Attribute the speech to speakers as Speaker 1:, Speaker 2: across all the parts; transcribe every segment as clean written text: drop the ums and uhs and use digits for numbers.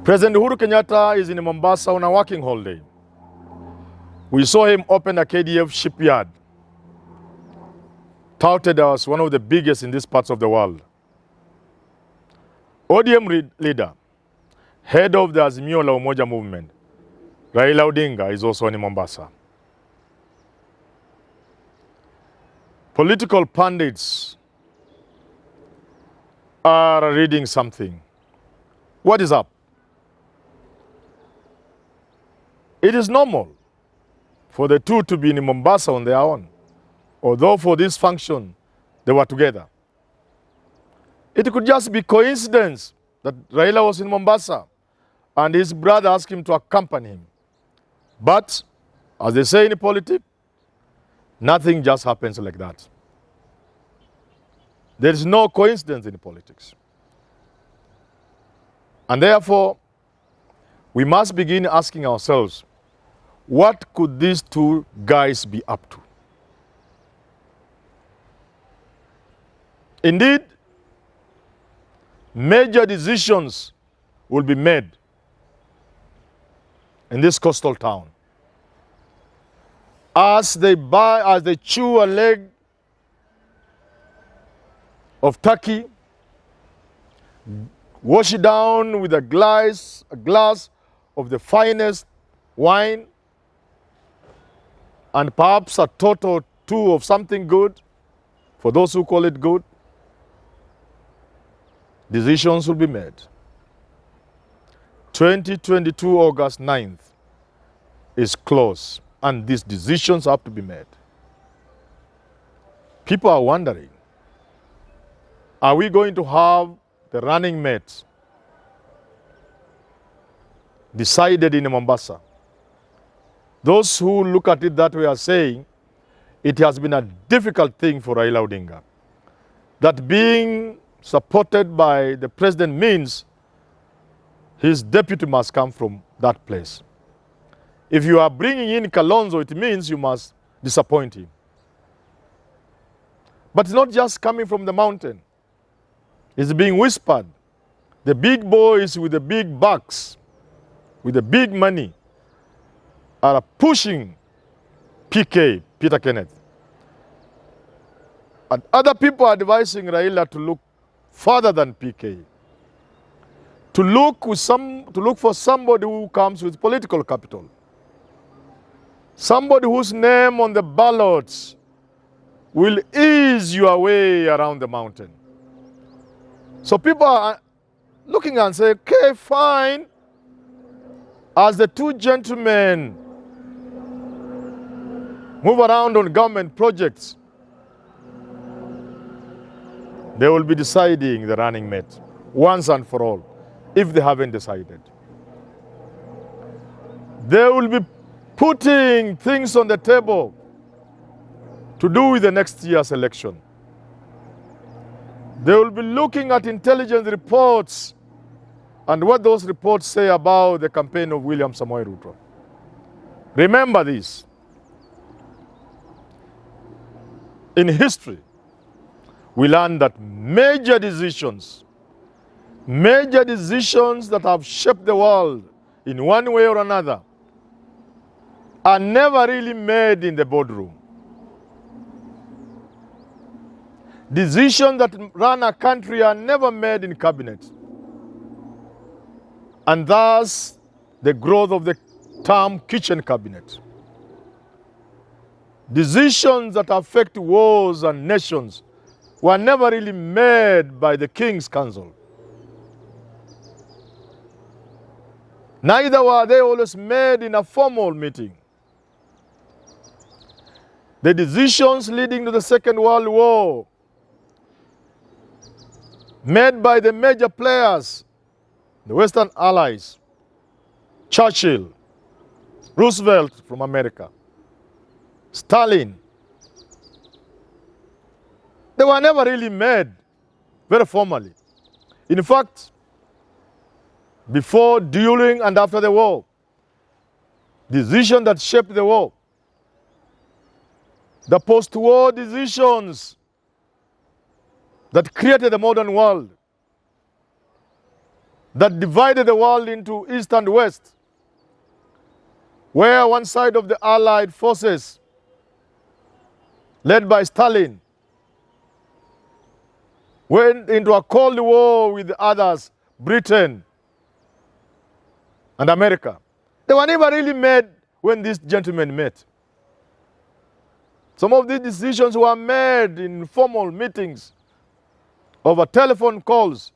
Speaker 1: President Uhuru Kenyatta is in Mombasa on a working holiday. We saw him open a KDF shipyard, touted as one of the biggest in these parts of the world. ODM leader, head of the Azimio la Umoja movement, Raila Odinga, is also in Mombasa. Political pundits are reading something. What is up? It is normal for the two to be in Mombasa on their own, although for this function they were together. It could just be coincidence that Raila was in Mombasa and his brother asked him to accompany him. But, as they say in politics, nothing just happens like that. There is no coincidence in politics. And therefore, we must begin asking ourselves, what could these two guys be up to? Indeed, major decisions will be made in this coastal town. As they chew a leg of turkey, wash it down with a glass of the finest wine, and perhaps a tot or two of something good, for those who call it good, decisions will be made. 2022 August 9th is close, and these decisions have to be made. People are wondering, are we going to have the running mate decided in Mombasa? Those who look at it that way are saying it has been a difficult thing for Raila Odinga. That being supported by the president means his deputy must come from that place. If you are bringing in Kalonzo, it means you must disappoint him. But it's not just coming from the mountain. It's being whispered. The big boys with the big bucks, with the big money, are pushing PK, Peter Kenneth. And other people are advising Raila to look further than PK. To look for somebody who comes with political capital. Somebody whose name on the ballots will ease your way around the mountain. So people are looking and say, okay, fine. As the two gentlemen move around on government projects, they will be deciding the running mate once and for all, if they haven't decided. They will be putting things on the table to do with the next year's election. They will be looking at intelligence reports and what those reports say about the campaign of William Samoei Ruto. Remember this. In history, we learned that major decisions that have shaped the world in one way or another are never really made in the boardroom. Decisions that run a country are never made in cabinet. And thus, the growth of the term kitchen cabinet. Decisions that affect wars and nations were never really made by the King's Council. Neither were they always made in a formal meeting. The decisions leading to the Second World War, made by the major players, the Western Allies, Churchill, Roosevelt from America, Stalin, they were never really made very formally. In fact, before, during, and after the war, decisions that shaped the war, the post-war decisions that created the modern world, that divided the world into East and West, where one side of the Allied forces, led by Stalin, went into a Cold War with the others, Britain and America. They were never really made when these gentlemen met. Some of these decisions were made in formal meetings over telephone calls.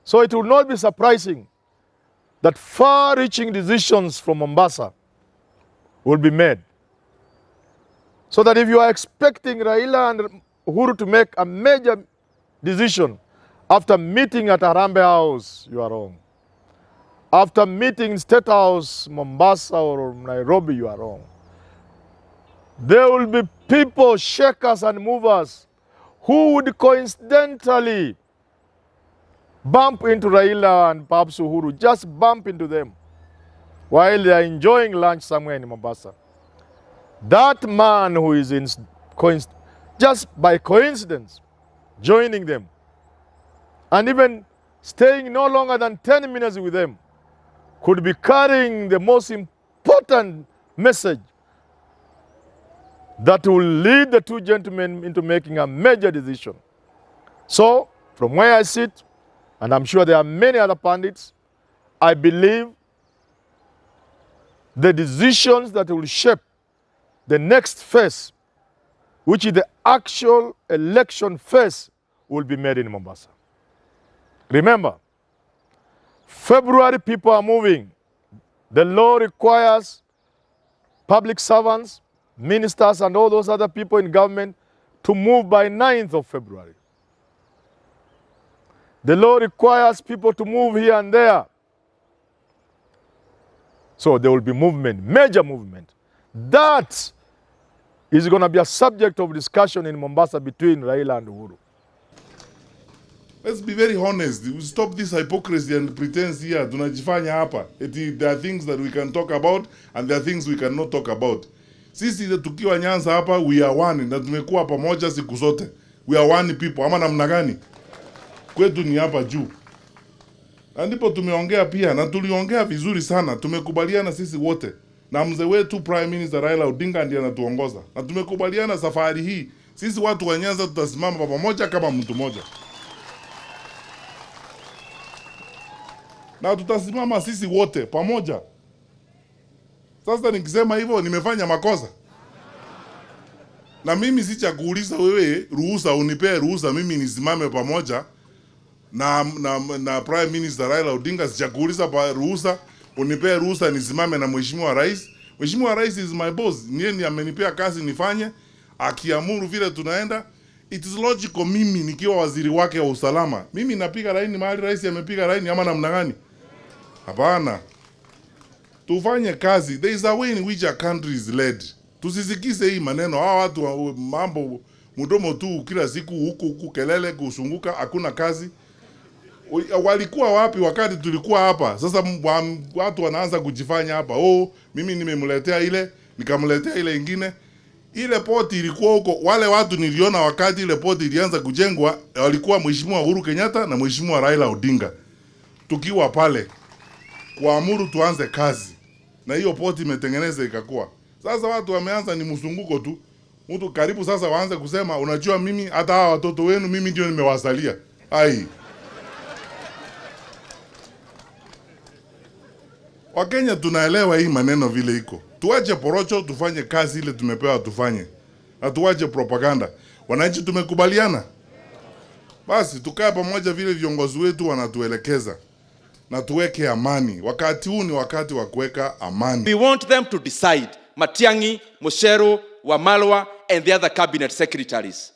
Speaker 1: So it will not be surprising that far-reaching decisions from Mombasa will be made. So that if you are expecting Raila and Uhuru to make a major decision after meeting at Harambee House, you are wrong. After meeting in State House, Mombasa or Nairobi, you are wrong. There will be people, shakers and movers, who would coincidentally bump into Raila and perhaps Uhuru, just bump into them while they are enjoying lunch somewhere in Mombasa. That man who is just by coincidence joining them and even staying no longer than 10 minutes with them could be carrying the most important message that will lead the two gentlemen into making a major decision. So, from where I sit, and I'm sure there are many other pundits, I believe the decisions that will shape the next phase, which is the actual election phase, will be made in Mombasa. Remember, February people are moving. The law requires public servants, ministers, and all those other people in government to move by 9th of February. The law requires people to move here and there. So there will be movement, major movement. That is going to be a subject of discussion in Mombasa between Raila and Uhuru.
Speaker 2: Let's be very honest. We stop this hypocrisy and pretense here. Tunajifanya hapa. There are things that we can talk about and there are things we cannot talk about. Sisi tukiwa Nyanza hapa, we are one. Na tumekuwa pamoja siku zote. We are one people. Ama namna gani? Kwetu ni hapa juu. Na ndipo tumeongea pia na tuliongea vizuri sana. Tumekubaliana sisi wote. Na mzee wetu Prime Minister Raila Odinga ndiye anatuongoza. Na tumekubaliana safari hii sisi watu wa Nyanza tutasimama pamoja kama mtu mmoja. Na tutasimama sisi wote pamoja. Sasa nikisema hivyo nimefanya makosa. Na mimi sichakuuliza wewe ruhusa, unipee ruhusa mimi nisimame pamoja na Prime Minister Raila Odinga. Sichakuuliza ruhusa, unipee ruhusa nisimame na Mheshimiwa Rais. Mheshimiwa Rais is my boss. Ndiye amenipea kazi nifanye, akiamuru vile tunaenda. It is logical mimi nikiwa waziri wake wa usalama. Mimi napiga laini mahali Rais amepiga laini ama namna gani? Hapana. Tufanye kazi. There is a way in which a country is led. Tusisikize hii maneno. Hawa watu mambo mdomo tu kila siku huku kelele kusunguka, hakuna kazi. Walikuwa wapi wakati tulikuwa hapa? Sasa watu wanaanza kujifanya hapa. Oh, mimi nimemletea ile, nikamletea ile ingine. Ile poti ilikuwa huko. Wale watu niliona wakati ile poti ilianza kujengwa, walikuwa Mheshimiwa Uhuru Kenyatta na Mheshimiwa Raila Odinga. Tukiwa pale kuamuru tuanze kazi. Na hiyo poti imetengeneza ikakuwa. Sasa watu wameanza ni msunguko tu. Mtu karibu sasa waanze kusema unajua mimi hata hawa watoto wenu mimi ndio nimewazalia. Ai. Wakenya tunaelewa hii maneno vile iko. Tuache porocho, tufanye kazi ile tumepewa tufanye. Na tuache propaganda. Wananchi tumekubaliana. Basi tukae pamoja vile viongozi wetu wanatuelekeza. Na tuweke amani. Wakati huu ni wakati wa kuweka amani.
Speaker 3: We want them to decide. Matiang'i, Mucheru, Wamalwa and the other cabinet secretaries.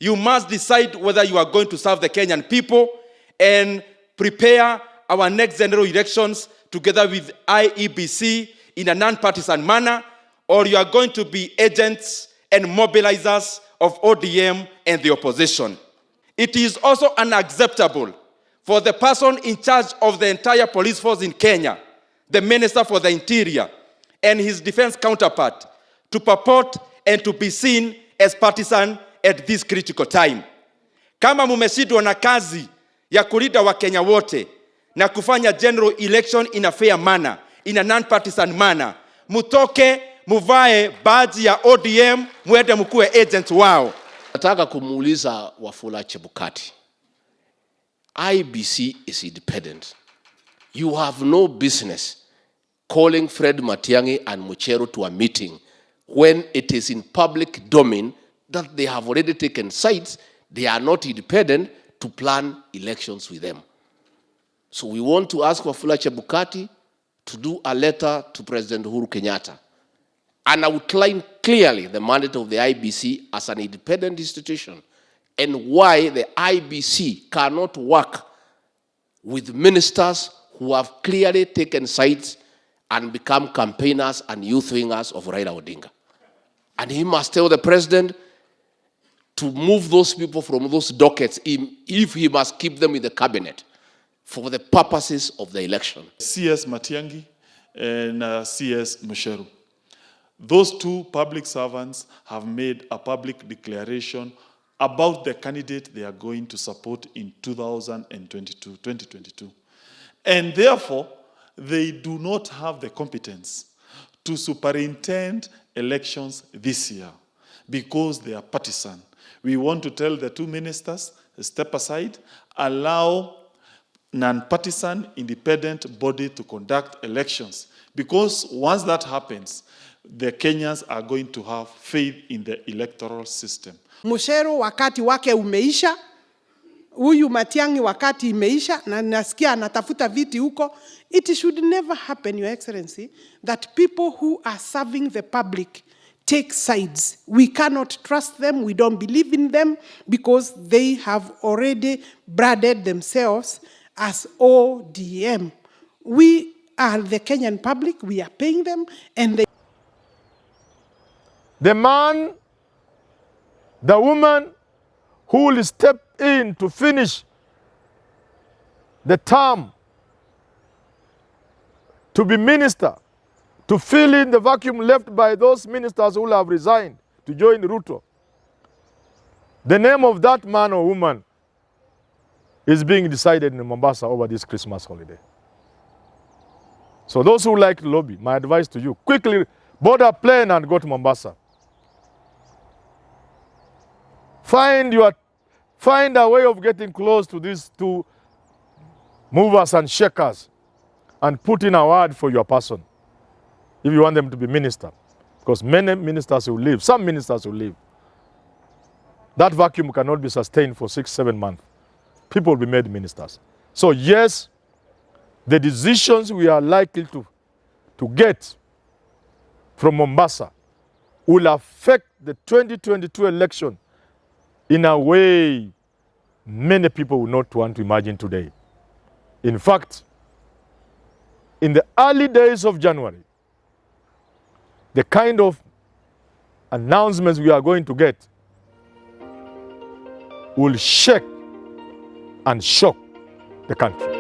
Speaker 3: You must decide whether you are going to serve the Kenyan people and prepare our next general elections together with IEBC in a non-partisan manner, or you are going to be agents and mobilizers of ODM and the opposition. It is also unacceptable for the person in charge of the entire police force in Kenya, the Minister for the Interior, and his defense counterpart, to purport and to be seen as partisan at this critical time. Kama mumeshindwa na kazi ya kulinda Wakenya wote, na kufanya general election in a fair manner, in a non-partisan manner. Mutoke, muvae badge ya ODM, muende mkuwe agent wao.
Speaker 4: Nataka kumuuliza Wafula Chebukati. IBC is independent. You have no business calling Fred Matiang'i and Muchero to a meeting when it is in public domain that they have already taken sides. They are not independent to plan elections with them. So we want to ask Wafula Chebukati to do a letter to President Uhuru Kenyatta and outline clearly the mandate of the IBC as an independent institution and why the IBC cannot work with ministers who have clearly taken sides and become campaigners and youth wingers of Raila Odinga. And he must tell the president to move those people from those dockets if he must keep them in the cabinet for the purposes of the election.
Speaker 5: CS Matiang'i and CS Mucheru. Those two public servants have made a public declaration about the candidate they are going to support in 2022. And therefore, they do not have the competence to superintend elections this year because they are partisan. We want to tell the two ministers, step aside, allow non-partisan independent body to conduct elections. Because once that happens, the Kenyans are going to have faith in the electoral system.
Speaker 6: Mucheru wakati wake umeisha, huyu Matiang'i wakati imeisha, na nasikia anatafuta viti huko. It should never happen, Your Excellency, that people who are serving the public take sides. We cannot trust them, we don't believe in them, because they have already branded themselves as ODM. We are the Kenyan public, we are paying them, and they...
Speaker 1: The man, the woman who will step in to finish the term, to be minister, to fill in the vacuum left by those ministers who have resigned to join Ruto. The name of that man or woman is being decided in Mombasa over this Christmas holiday. So those who like to lobby, my advice to you, quickly board a plane and go to Mombasa. Find a way of getting close to these two movers and shakers and put in a word for your person if you want them to be minister. Because many ministers will leave, some ministers will leave. That vacuum cannot be sustained for 6-7 months. People will be made ministers. So yes, the decisions we are likely to get from Mombasa will affect the 2022 election in a way many people will not want to imagine today. In fact, in the early days of January, the kind of announcements we are going to get will shake and shock the country.